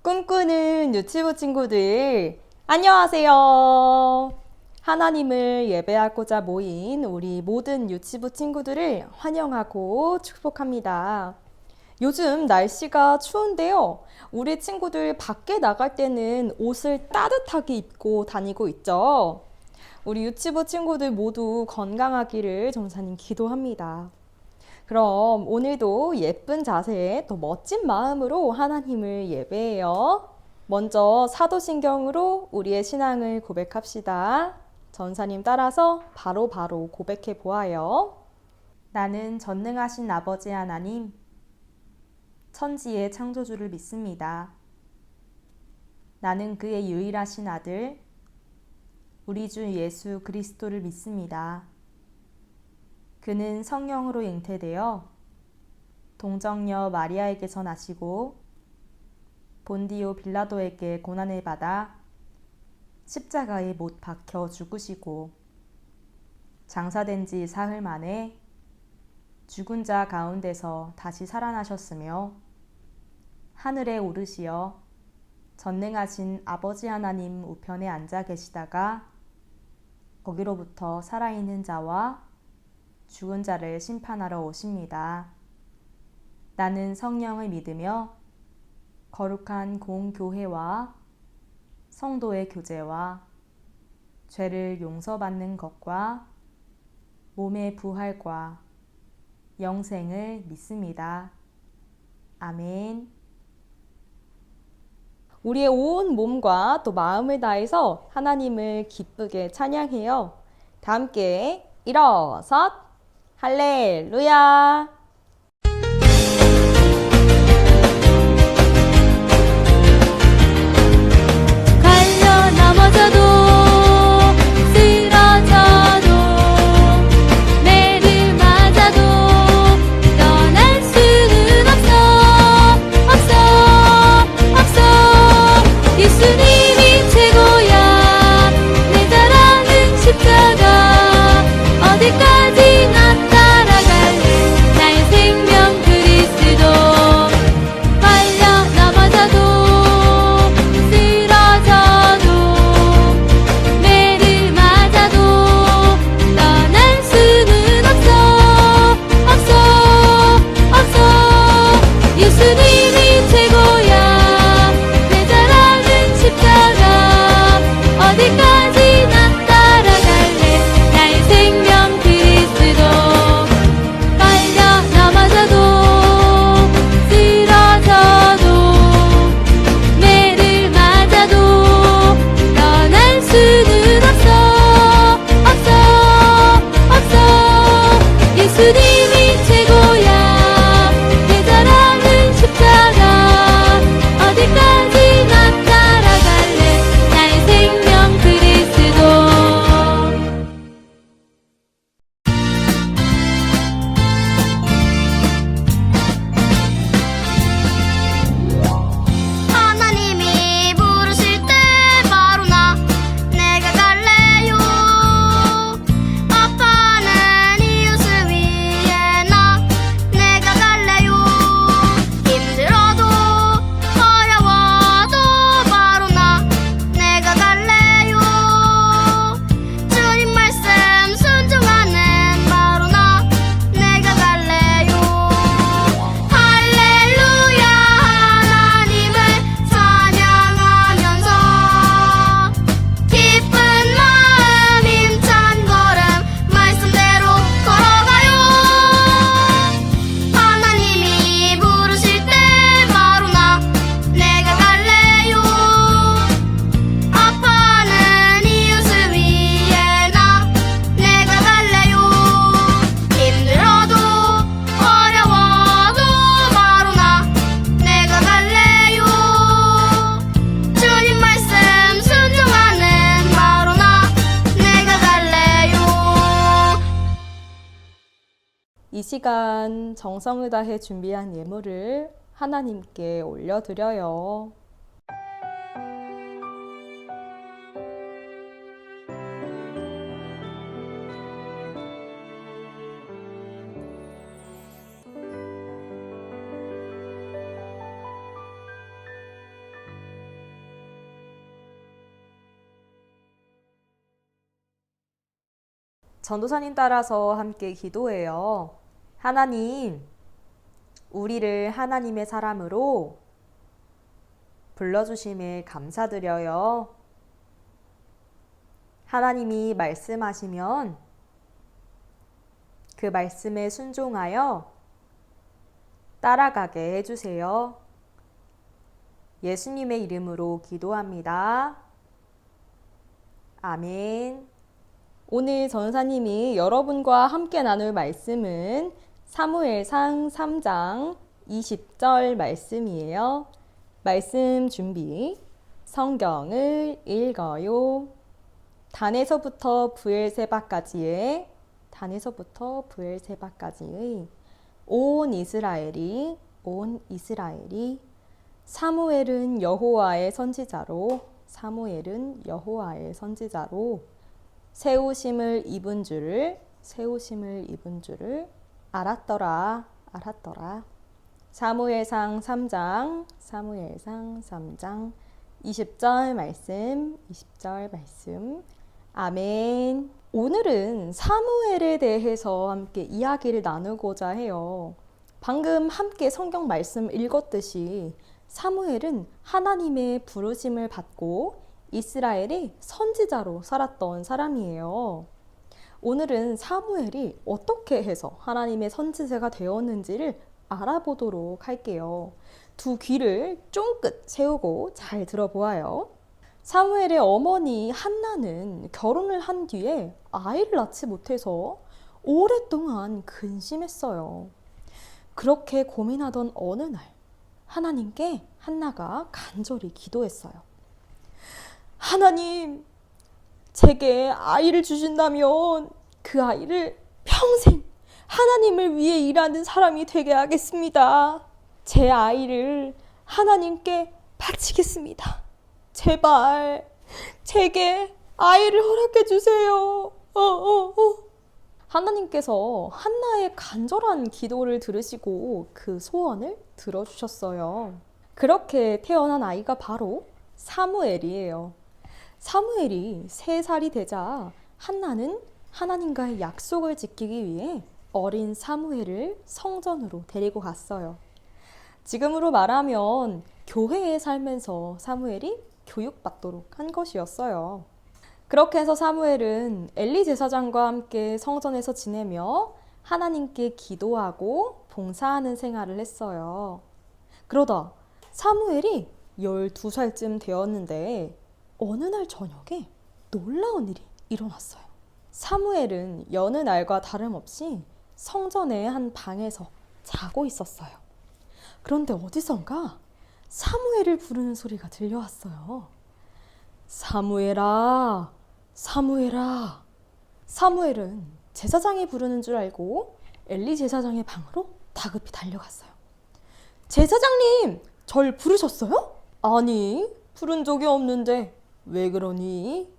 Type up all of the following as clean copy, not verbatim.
꿈꾸는 유치부 친구들, 안녕하세요. 하나님을 예배하고자 모인 우리 모든 유치부 친구들을 환영하고 축복합니다. 요즘 날씨가 추운데요. 우리 친구들 밖에 나갈 때는 옷을 따뜻하게 입고 다니고 있죠. 우리 유치부 친구들 모두 건강하기를 전사님 기도합니다. 그럼 오늘도 예쁜 자세에 또 멋진 마음으로 하나님을 예배해요. 먼저 사도신경으로 우리의 신앙을 고백합시다. 전사님 따라서 바로 고백해 보아요. 나는 전능하신 아버지 하나님, 천지의 창조주를 믿습니다. 나는 그의 유일하신 아들, 우리 주 예수 그리스도를 믿습니다. 그는 성령으로 잉태되어 동정녀 마리아에게서 나시고 본디오 빌라도에게 고난을 받아 십자가에 못 박혀 죽으시고 장사된 지 사흘 만에 죽은 자 가운데서 다시 살아나셨으며 하늘에 오르시어 전능하신 아버지 하나님 우편에 앉아 계시다가 거기로부터 살아있는 자와 죽은 자를 심판하러 오십니다. 나는 성령을 믿으며 거룩한 공교회와 성도의 교제와 죄를 용서받는 것과 몸의 부활과 영생을 믿습니다. 아멘. 우리의 온 몸과 또 마음을 다해서 하나님을 기쁘게 찬양해요. 다 함께 일어서 할렐루야. 갈려 넘어져도 쓰러져도 매를 맞아도 떠날 수는 없어 예수님이 최고야. 내 자랑은 십자가 어디까지나 따라갈래. 나의 생명 그리스도. 갈려 넘어져도 쓰러져도 매를 맞아도 떠날 수는 없어 예수님이 최고야. 내 자랑은 십자가 어디까지나 따라갈래. 나의 생명 그리스도. 갈려 넘어져도 쓰러져도 매를 맞아도 떠날 수는 없어 예수님이 최고야. 내 자랑은 십자가 어디까지나 따라갈래. 나의 생명 그리스도. 하나님이 부르실 때 바로 나 내가 갈래요. 아파하는 이웃을 위해 나 내가 갈래요. 힘들어도 어려워도 바로 나 내가 갈래요. 주님 말씀 순종하는 바로 나 내가 갈래요. 할렐루야. 하나님을 찬양하면서 기쁜 마음 힘찬 걸음 말씀대로 걸어가요. 하나님이 부르실 때 바로 나 내가 갈래요. 아파하는 이웃을 위해 나 내가 갈래요. 힘들어도 어려워도 바로 나 내가 갈래요. 주님 말씀 순종하는 바로 나 내가 갈래요. 이 시간 정성을 다해 준비한 예물을 하나님께 올려드려요. 전도사님 따라서 함께 기도해요. 하나님, 우리를 하나님의 사람으로 불러주심에 감사드려요. 하나님이 말씀하시면 그 말씀에 순종하여 따라가게 해주세요. 예수님의 이름으로 기도합니다. 아멘. 오늘 전사님이 여러분과 함께 나눌 말씀은 사무엘상 3장 20절 말씀이에요. 말씀 준비. 성경을 읽어요. 단에서부터 브엘세바까지의 온 이스라엘이 사무엘은 여호와의 선지자로 세우심을 입은 줄을 알았더라. 사무엘상 3장 20절 말씀. 아멘. 오늘은 사무엘에 대해서 함께 이야기를 나누고자 해요. 방금 함께 성경 말씀 읽었듯이 사무엘은 하나님의 부르심을 받고 이스라엘의 선지자로 살았던 사람이에요. 오늘은 사무엘이 어떻게 해서 하나님의 선지자가 되었는지를 알아보도록 할게요. 두 귀를 쫑긋 세우고 잘 들어보아요. 사무엘의 어머니 한나는 결혼을 한 뒤에 아이를 낳지 못해서 오랫동안 근심했어요. 그렇게 고민하던 어느 날 하나님께 한나가 간절히 기도했어요. 하나님, 제게 아이를 주신다면 그 아이를 평생 하나님을 위해 일하는 사람이 되게 하겠습니다. 제 아이를 하나님께 바치겠습니다. 제발 제게 아이를 허락해 주세요. 하나님께서 한나의 간절한 기도를 들으시고 그 소원을 들어주셨어요. 그렇게 태어난 아이가 바로 사무엘이에요. 사무엘이 3살이 되자 한나는 하나님과의 약속을 지키기 위해 어린 사무엘을 성전으로 데리고 갔어요. 지금으로 말하면 교회에 살면서 사무엘이 교육받도록 한 것이었어요. 그렇게 해서 사무엘은 엘리 제사장과 함께 성전에서 지내며 하나님께 기도하고 봉사하는 생활을 했어요. 그러다 사무엘이 12살쯤 되었는데 어느 날 저녁에 놀라운 일이 일어났어요. 사무엘은 여느 날과 다름없이 성전의 한 방에서 자고 있었어요. 그런데 어디선가 사무엘을 부르는 소리가 들려왔어요. 사무엘아, 사무엘아. 사무엘은 제사장이 부르는 줄 알고 엘리 제사장의 방으로 다급히 달려갔어요. 제사장님, 절 부르셨어요? 아니, 부른 적이 없는데 왜 그러니?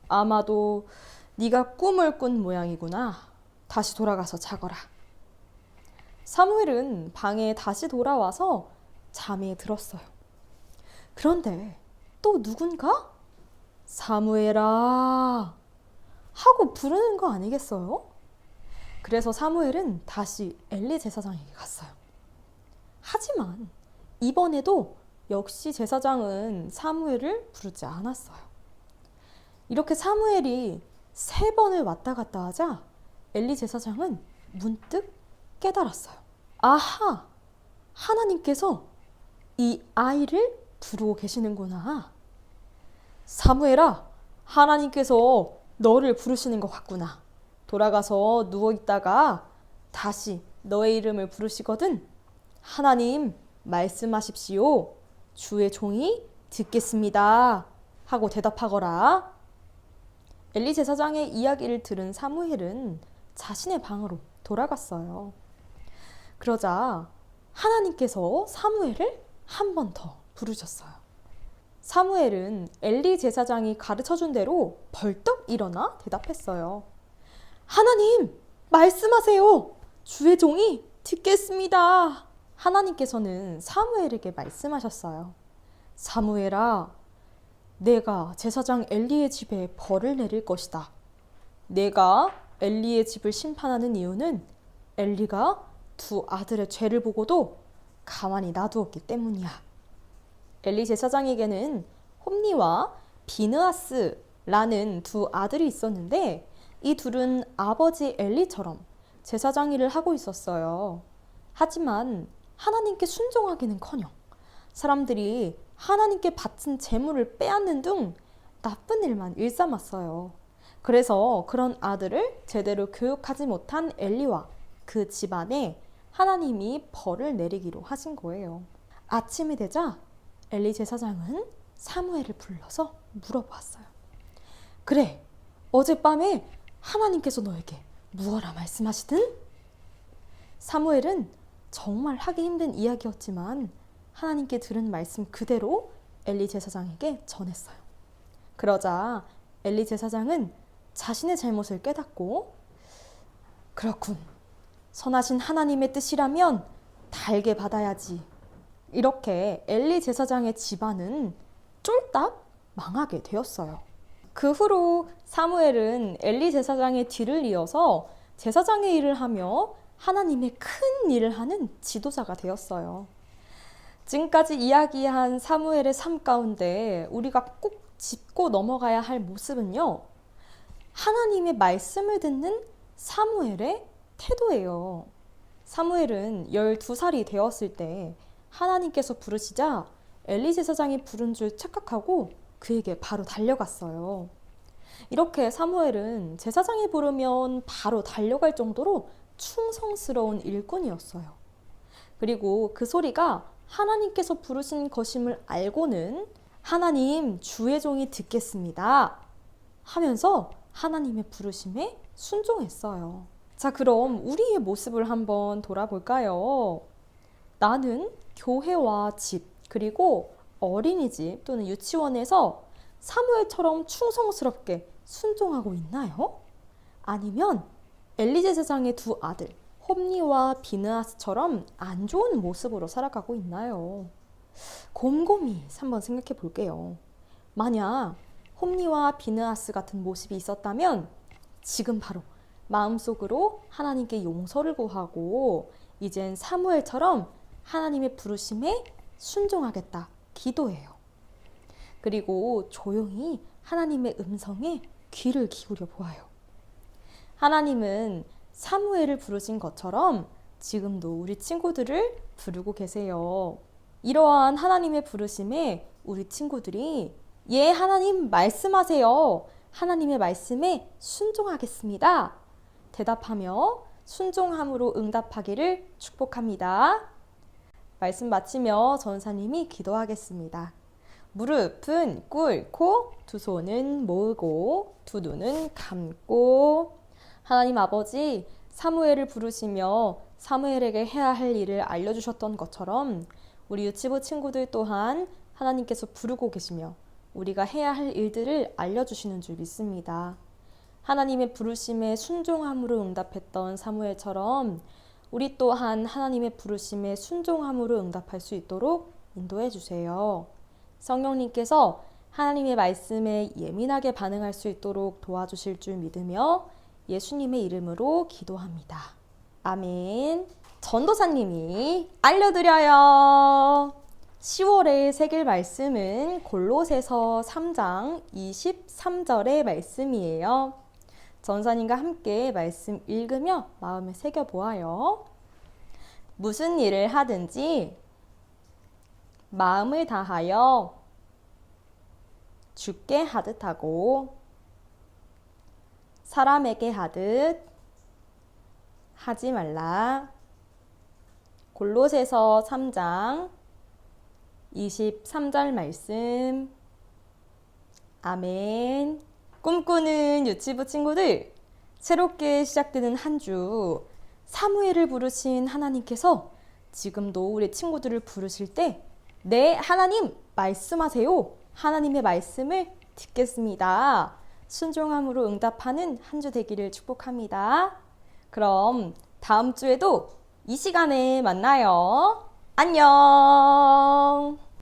아마도 네가 꿈을 꾼 모양이구나. 다시 돌아가서 자거라. 사무엘은 방에 다시 돌아와서 잠에 들었어요. 그런데 또 누군가 사무엘아 하고 부르는 거 아니겠어요? 그래서 사무엘은 다시 엘리 제사장에게 갔어요. 하지만 이번에도 역시 제사장은 사무엘을 부르지 않았어요. 이렇게 사무엘이 3번을 왔다 갔다 하자 엘리 제사장은 문득 깨달았어요. 아하! 하나님께서 이 아이를 부르고 계시는구나. 사무엘아, 하나님께서 너를 부르시는 것 같구나. 돌아가서 누워있다가 다시 너의 이름을 부르시거든. 하나님, 말씀하십시오. 주의 종이 듣겠습니다. 하고 대답하거라. 엘리 제사장의 이야기를 들은 사무엘은 자신의 방으로 돌아갔어요. 그러자 하나님께서 사무엘을 한 번 더 부르셨어요. 사무엘은 엘리 제사장이 가르쳐준 대로 벌떡 일어나 대답했어요. 하나님, 말씀하세요. 주의 종이 듣겠습니다. 하나님께서는 사무엘에게 말씀하셨어요. 사무엘아, 내가 제사장 엘리의 집에 벌을 내릴 것이다. 내가 엘리의 집을 심판하는 이유는 엘리가 두 아들의 죄를 보고도 가만히 놔두었기 때문이야. 엘리 제사장에게는 홈니와 비느하스라는 두 아들이 있었는데 이 둘은 아버지 엘리처럼 제사장 일을 하고 있었어요. 하지만 하나님께 순종하기는커녕 사람들이 하나님께 바친 재물을 빼앗는 등 나쁜 일만 일삼았어요. 그래서 그런 아들을 제대로 교육하지 못한 엘리와 그 집안에 하나님이 벌을 내리기로 하신 거예요. 아침이 되자 엘리 제사장은 사무엘을 불러서 물어보았어요. 그래, 어젯밤에 하나님께서 너에게 무엇라 말씀하시든? 사무엘은 정말 하기 힘든 이야기였지만 하나님께 들은 말씀 그대로 엘리 제사장에게 전했어요. 그러자 엘리 제사장은 자신의 잘못을 깨닫고 그렇군, 선하신 하나님의 뜻이라면 달게 받아야지. 이렇게 엘리 제사장의 집안은 쫄딱 망하게 되었어요. 그 후로 사무엘은 엘리 제사장의 뒤를 이어서 제사장의 일을 하며 하나님의 큰 일을 하는 지도자가 되었어요. 지금까지 이야기한 사무엘의 삶 가운데 우리가 꼭 짚고 넘어가야 할 모습은요, 하나님의 말씀을 듣는 사무엘의 태도예요. 사무엘은 12살이 되었을 때 하나님께서 부르시자 엘리 제사장이 부른 줄 착각하고 그에게 바로 달려갔어요. 이렇게 사무엘은 제사장이 부르면 바로 달려갈 정도로 충성스러운 일꾼이었어요. 그리고 그 소리가 하나님께서 부르신 것임을 알고는 하나님, 주의 종이 듣겠습니다 하면서 하나님의 부르심에 순종했어요. 자, 그럼 우리의 모습을 한번 돌아볼까요? 나는 교회와 집, 그리고 어린이집 또는 유치원에서 사무엘처럼 충성스럽게 순종하고 있나요? 아니면 엘리 제사장의 두 아들 홈니와 비느하스처럼 안 좋은 모습으로 살아가고 있나요? 곰곰이 한번 생각해 볼게요. 만약 홈니와 비느하스 같은 모습이 있었다면 지금 바로 마음속으로 하나님께 용서를 구하고 이젠 사무엘처럼 하나님의 부르심에 순종하겠다 기도해요. 그리고 조용히 하나님의 음성에 귀를 기울여 보아요. 하나님은 사무엘을 부르신 것처럼 지금도 우리 친구들을 부르고 계세요. 이러한 하나님의 부르심에 우리 친구들이 예, 하나님 말씀하세요. 하나님의 말씀에 순종하겠습니다. 대답하며 순종함으로 응답하기를 축복합니다. 말씀 마치며 전사님이 기도하겠습니다. 무릎은 꿇고 두 손은 모으고 두 눈은 감고 하나님 아버지, 사무엘을 부르시며 사무엘에게 해야 할 일을 알려주셨던 것처럼 우리 유치부 친구들 또한 하나님께서 부르고 계시며 우리가 해야 할 일들을 알려주시는 줄 믿습니다. 하나님의 부르심에 순종함으로 응답했던 사무엘처럼 우리 또한 하나님의 부르심에 순종함으로 응답할 수 있도록 인도해 주세요. 성령님께서 하나님의 말씀에 예민하게 반응할 수 있도록 도와주실 줄 믿으며 예수님의 이름으로 기도합니다. 아멘. 전도사님이 알려드려요. 10월에 새길 말씀은 골로새서 3장 23절의 말씀이에요. 전사님과 함께 말씀 읽으며 마음에 새겨보아요. 무슨 일을 하든지 마음을 다하여 주께 하듯 하고 사람에게 하듯 하지 말라. 골로새서 3장 23절 말씀. 아멘. 꿈꾸는 유치부 친구들, 새롭게 시작되는 한 주 사무엘을 부르신 하나님께서 지금도 우리 친구들을 부르실 때 네, 하나님 말씀하세요. 하나님의 말씀을 듣겠습니다. 순종함으로 응답하는 한 주 되기를 축복합니다. 그럼 다음 주에도 이 시간에 만나요. 안녕.